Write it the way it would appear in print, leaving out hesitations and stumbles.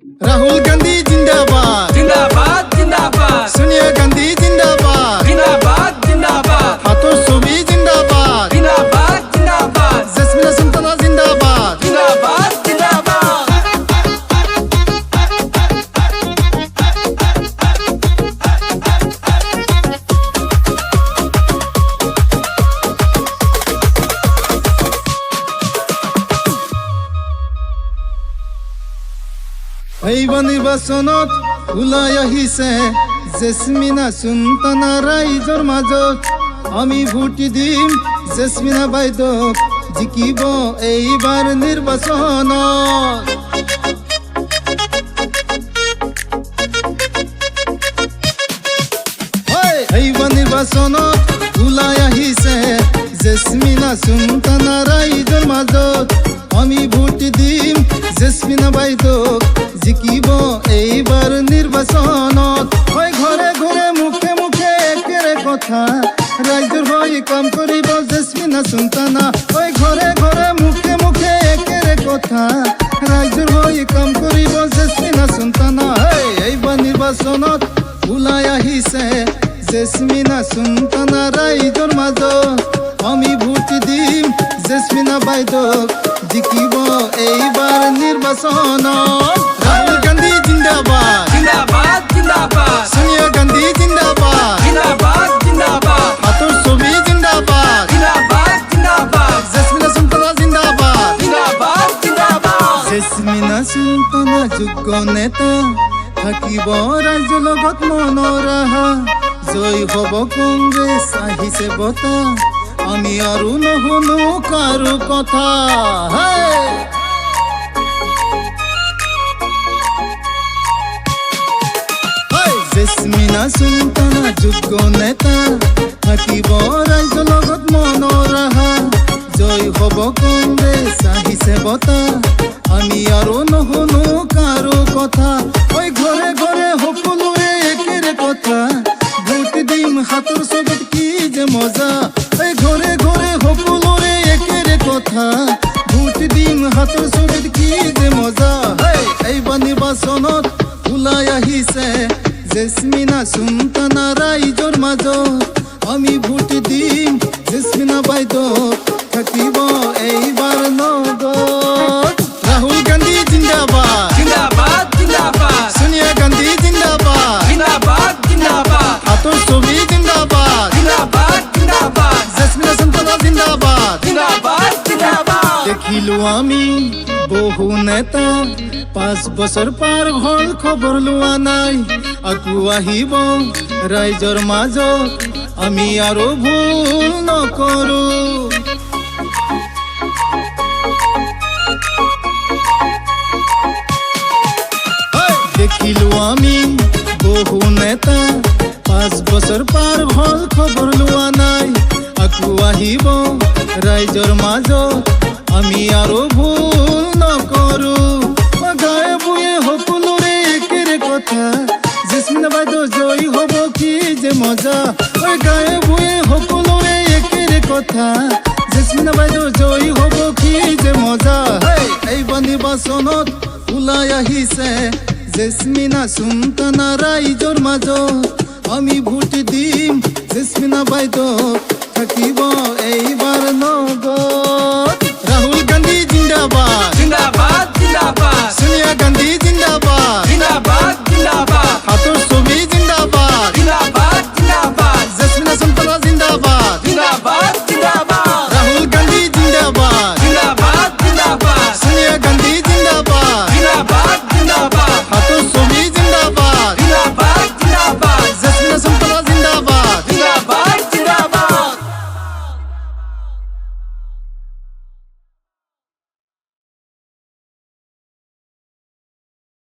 राहुल गांधी जिंदाबाद जिंदाबाद जिंदाबाद सोनिया गांधी जिंदाबाद जिंदाबाद जिंदाबाद हाथों छवि जिंदाबाद जिंदाबाद जिंदाबाद जैस्मिना सुल्ताना जिंदाबाद जिंदाबाद जिंदाबाद এইবাৰ নিৰ্বাচনত ওলাই আহিছে জেচমিনা সুলতানা ৰাইজৰ মাজত আমি ভোট দিম জেচমিনা বাইদেউক জিকিব এইবাৰ নিৰ্বাচনত এইবাৰ নিৰ্বাচনত ওলাই আহিছে জেচমিনা সুলতানা ৰাইজৰ মাজত আমি ভোট দিম জেচমিনা বাইদেউক জিকিব এইবাৰ নিৰ্বাচনত হয় ঘৰে ঘৰে মুখে মুখে একেৰে কথা ৰাইজৰ হৈ কাম কৰিব জেচমিনা সুলতানা হয় ঘৰে ঘৰে মুখে মুখে একেৰে কথা ৰাইজৰ হৈ কাম কৰিব জেচমিনা সুলতানা এইবাৰ নিৰ্বাচনত ওলাই আহিছে জেচমিনা সুলতানা ৰাইজৰ মাজত আমি ভোট দিম জেচমিনা বাইদেউক জিকিব এইবাৰ নিৰ্বাচনত রাহুল গান্ধী জিন্দাবাদ जिंदाबाद जिंदाबाद সোনিয়া গান্ধী জিন্দাবাদ जिंदाबाद जिंदाबाद হাথোর ছবি জিন্দাবাদ जिंदाबाद जिंदाबाद জেসমিনা সুলতানা জিন্দাবাদ जिंदाबाद जिंदाबाद জেসমিনা সুলতানা যোগ্য নেতা থাকিব ৰাইজৰ লগত মনৰাহা জয় হ'ব কংগ্ৰেছ আহিছে বতা আমি আৰু নুশুনো কাৰো কথা জেসমিনা সুলতানা যোগ্য নেতা থাকিব ৰাইজৰ লগত মনৰাহা জয় হ'ব কংগ্ৰেছ আহিছে বতা আমি আৰু নুশুনো কাৰো কথা ঐ ঘৰে ঘৰে সকলোৰে একেৰে কথা ভোট দিম হাতৰ ছবিত কি যে মজা ঐ ঘৰে ঘৰে সকলোৰে একেৰে কথা ভোট দিম হাতৰ ছবিত কি যে মজা এইবাৰ নিৰ্বাচনত ওলাই আহিছে জেসমিনা সুলতানা ৰাইজৰ মাজত আমি ভোট দিম জেসমিনা বাইদেউক থাকিব এইবাৰ লগত রাহুল গান্ধী জিন্দাবাদ जिंदाबाद जिंदाबाद সোনিয়া গান্ধী জিন্দাবাদ जिंदाबाद जिंदाबाद হাথোর ছবি জিন্দাবাদ जिंदाबाद जिंदाबाद জেসমিনা সুলতানা জিন্দাবাদ जिंदाबाद जिंदाबाद দেখিলো আমি বহু নেতা 5 বছৰ পাৰ হ'ল খবৰ লোৱা নাই আকৌ আহিব ৰাইজৰ মাজত আমি আৰু ভুল নকৰো দেখিলো আমি বহু নেতা 5 বছৰ পাৰ হ'ল খবৰ লোৱা নাই আকৌ আহিব ৰাইজৰ মাজত আমি আৰু ভুল নকৰো গায়ে বুয়ে সকলোৰে একেৰে কথা জেসমিনা বাইদেউ জয় হ'ব কি যে মজা গায়ে বুয়ে সকলোৰে একেৰে কথা জেসমিনা বাইদেউ জয় হ'ব কি যে মজা এইবাৰ নিৰ্বাচনত ওলাই আহিছে জেসমিনা সুলতানা ৰাইজৰ মাজত আমি ভোট দিম জেসমিনা বাইদেউক থাকিব এইবাৰ লগত ৰাহুল গান্ধী জিন্দাবাদ